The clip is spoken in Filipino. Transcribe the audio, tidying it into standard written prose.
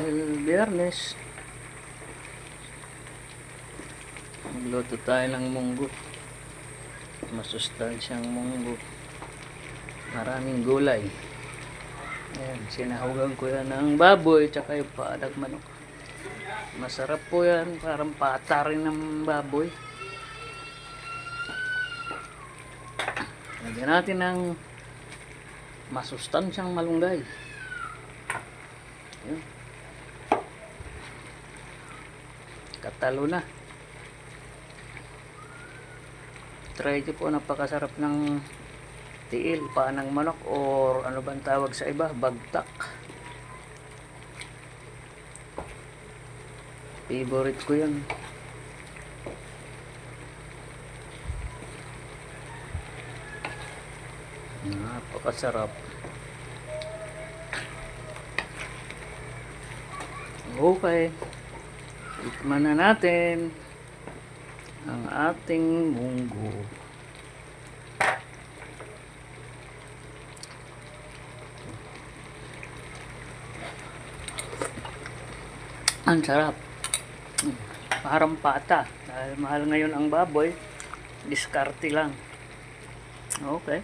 Dahil Biyernes, magluto tayo ng munggo. Masustansyang munggo. Maraming gulay. Ayan, sinahugan ko yan ng baboy tsaka yung paalag manok. Masarap po yan, parang pata rin ng baboy. Lagyan natin ng masustansyang malunggay. Ayan. Katalo na. Try ko po, napakasarap ng tiil, paa ng manok, or ano bang tawag sa iba, bagtak. Favorite ko yan. Napakasarap. Okay, tikman na natin ang ating munggo. Ang sarap. Parang pata. Dahil mahal ngayon ang baboy, diskarte lang. Okay.